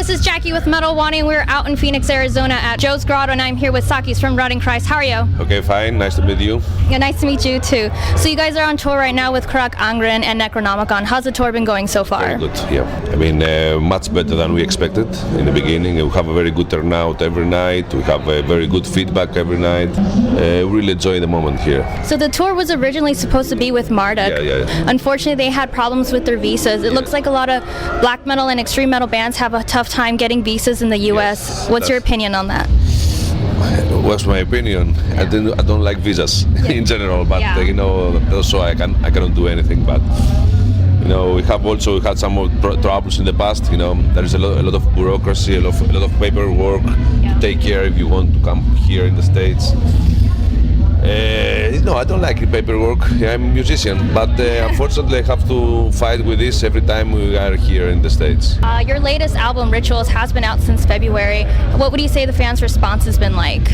this is Jackie with Metal Wani, and we're out in Phoenix, Arizona at Joe's Grotto, and I'm here with Sakis from Rotting Christ. How are you? Okay, fine. Nice to meet you. Yeah, nice to meet you too. So you guys are on tour right now with Carach Angren and Necronomicon. How's the tour been going so far? Very good, yeah. I mean, much better than we expected in the beginning. We have a very good turnout every night. We have a very good feedback every night. We really enjoy the moment here. So the tour was originally supposed to be with Marduk. Yeah. Unfortunately, they had problems with their visas. It looks like a lot of black metal and extreme metal bands have a tough time getting visas in the U.S. Yes, What's your opinion on that? What's my opinion? I don't like visas in general, but also I cannot do anything. But we have also had some troubles in the past. There is a lot of bureaucracy, a lot of paperwork to take care if you want to come here in the States. No, I don't like the paperwork. I'm a musician, but unfortunately I have to fight with this every time we are here in the States. Your latest album, Rituals, has been out since February. What would you say the fans' response has been like?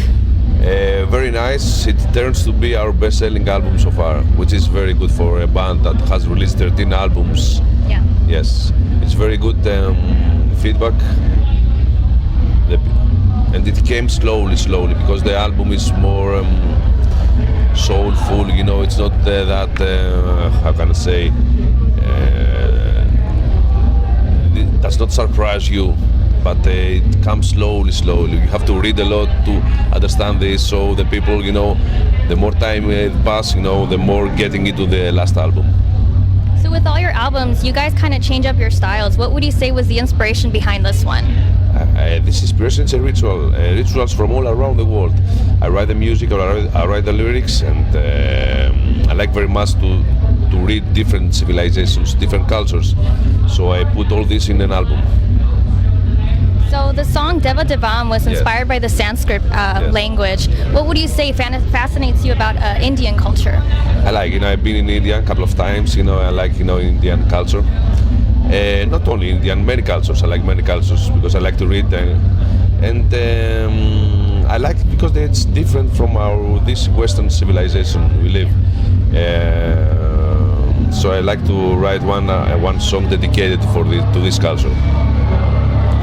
Very nice. It turns to be our best-selling album so far, which is very good for a band that has released 13 albums. Yeah. Yes, it's very good feedback. And it came slowly, because the album is more soulful, it's not that, how can I say, it does not surprise you, but it comes slowly. You have to read a lot to understand this, so the people, the more time it passes, the more getting into the last album. So with all your albums, you guys kind of change up your styles. What would you say was the inspiration behind this one? This inspiration is a ritual, rituals from all around the world. I write the music, I write the lyrics, and I like very much to read different civilizations, different cultures. So I put all this in an album. So the song Deva Devam was inspired by the Sanskrit language. What would you say fascinates you about Indian culture? I like, I've been in India a couple of times, I like, Indian culture. Not only Indian, many cultures. I like many cultures because I like to read and I like it because it's different from this Western civilization we live. So I like to write one song dedicated to this culture.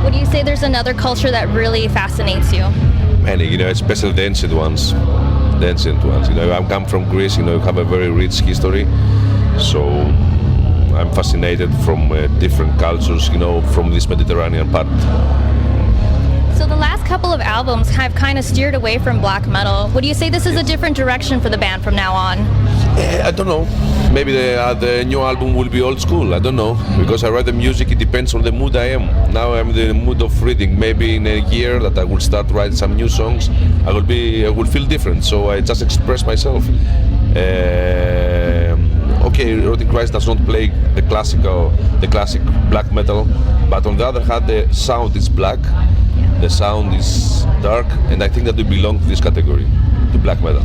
Would you say there's another culture that really fascinates you? Many, especially the ancient ones. I come from Greece. We have a very rich history. So I'm fascinated from different cultures, from this Mediterranean part. So the last couple of albums have kind of steered away from black metal. Would you say this is a different direction for the band from now on? I don't know. Maybe the new album will be old school. I don't know, because I write the music. It depends on the mood I am. Now I'm in the mood of reading. Maybe in a year that I will start writing some new songs, I will feel different. So I just express myself. Okay, Rotting Christ does not play the classic black metal, but on the other hand, the sound is black, the sound is dark, and I think that we belong to this category, to black metal.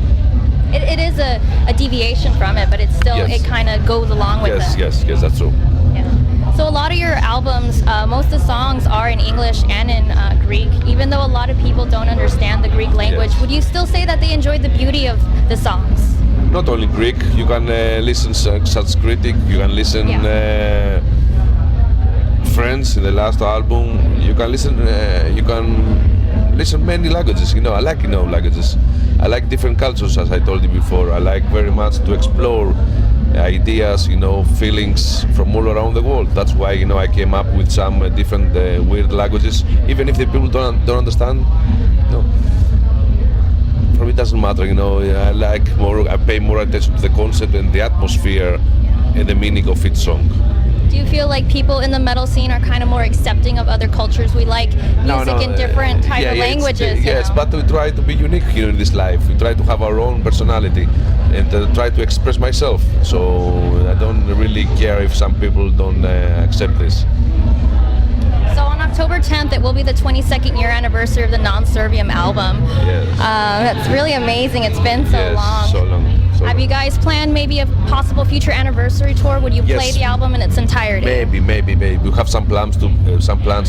It is a deviation from it, but it's still, it kind of goes along with it. Yes, that's true. Yeah. So a lot of your albums, most of the songs are in English and in Greek, even though a lot of people don't understand the Greek language. Would you still say that they enjoyed the beauty of the songs? Not only Greek, you can listen Sanskritic, you can listen French in the last album. You can listen many languages. I like languages. I like different cultures, as I told you before. I like very much to explore ideas, feelings from all around the world. That's why I came up with some different weird languages, even if the people don't understand. For me, it doesn't matter. I pay more attention to the concept and the atmosphere and the meaning of each song. Do you feel like people in the metal scene are kind of more accepting of other cultures? We like music in different type of languages. Yes, but we try to be unique here in this life. We try to have our own personality and try to express myself. So I don't really care if some people don't accept this. So on October 10th, it will be the 22nd year anniversary of the Non-Serviam album. Yes. That's really amazing. It's been so long. So long. Have you guys planned maybe a possible future anniversary tour? Would you play the album in its entirety? Maybe. We have some plans to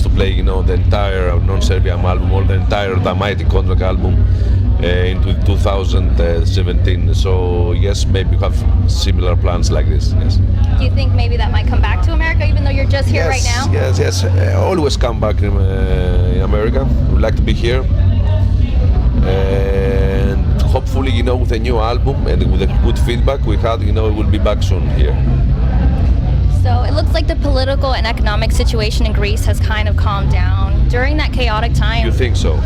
play, the entire Non-Serviam album or the entire The Mighty Contract album. in 2017. So yes, maybe we have similar plans like this. Yes. Do you think maybe that might come back to America, even though you're just here right now? Yes. Always come back in America. We'd like to be here. And hopefully, with a new album and with the good feedback we had, we'll be back soon here. So it looks like the political and economic situation in Greece has kind of calmed down during that chaotic time. You think so?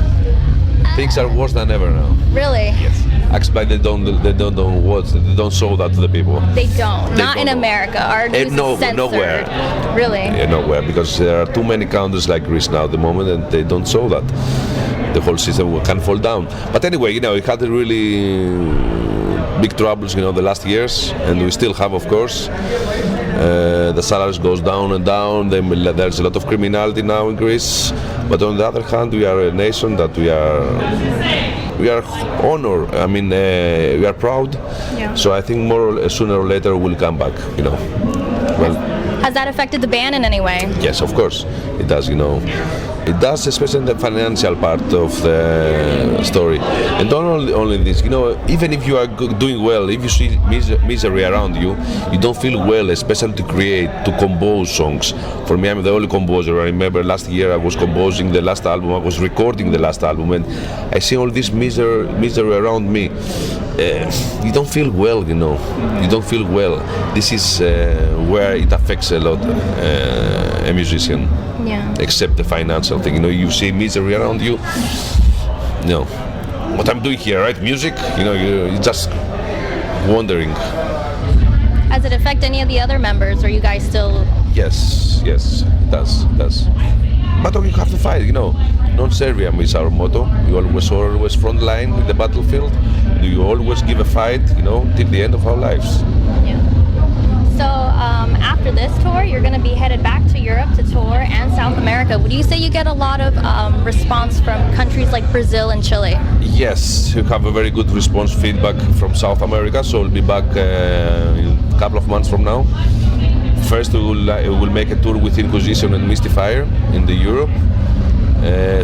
Things are worse than ever now. Really? Yes. Actually, they don't show that to the people. They don't. Not in America. Our news is censored. Nowhere. Really? Yeah, nowhere, because there are too many countries like Greece now at the moment, and they don't show that. The whole system can fall down. But anyway, we had a really big troubles, the last years, and we still have, of course. The salaries goes down and down. There's a lot of criminality now in Greece. But on the other hand, we are a nation that we are honored. I mean, we are proud. Yeah. So I think sooner or later we'll come back. Well, has that affected the band in any way? Yes, of course, it does. It does, especially in the financial part of the story. And not only this, even if you are doing well, if you see misery around you, you don't feel well, especially to compose songs. For me, I'm the only composer. I remember last year I was composing the last album, I was recording the last album, and I see all this misery around me. You don't feel well, You don't feel well. This is where it affects a lot a musician. Yeah. Except the financial thing, you see misery around you. What I'm doing here, right? Music, you're just wondering. Has it affect any of the other members? Are you guys still? Yes, it does. But you have to fight, Non-Serviam is our motto. You always front line in the battlefield. You always give a fight, till the end of our lives. Yeah. So after this tour, you're going to be headed back to Europe to tour and South America. Would you say you get a lot of response from countries like Brazil and Chile? Yes, we have a very good response feedback from South America, so we'll be back in a couple of months from now. First, we will make a tour with Inquisition and Mystifier in the Europe.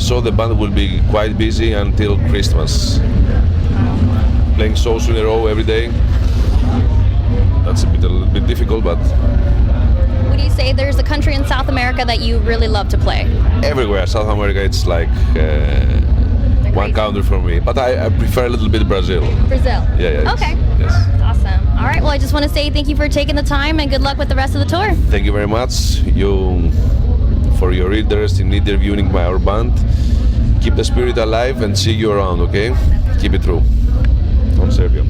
So the band will be quite busy until Christmas. Playing shows in a row every day. That's a little bit difficult, but... Would you say there's a country in South America that you really love to play? Everywhere. South America, it's like one country for me. But I prefer a little bit Brazil. Brazil? Yeah. Okay. Yes. Awesome. All right, well, I just want to say thank you for taking the time and good luck with the rest of the tour. Thank you very much for your interest in interviewing our band. Keep the spirit alive and see you around, okay? Keep it true. On Serviam.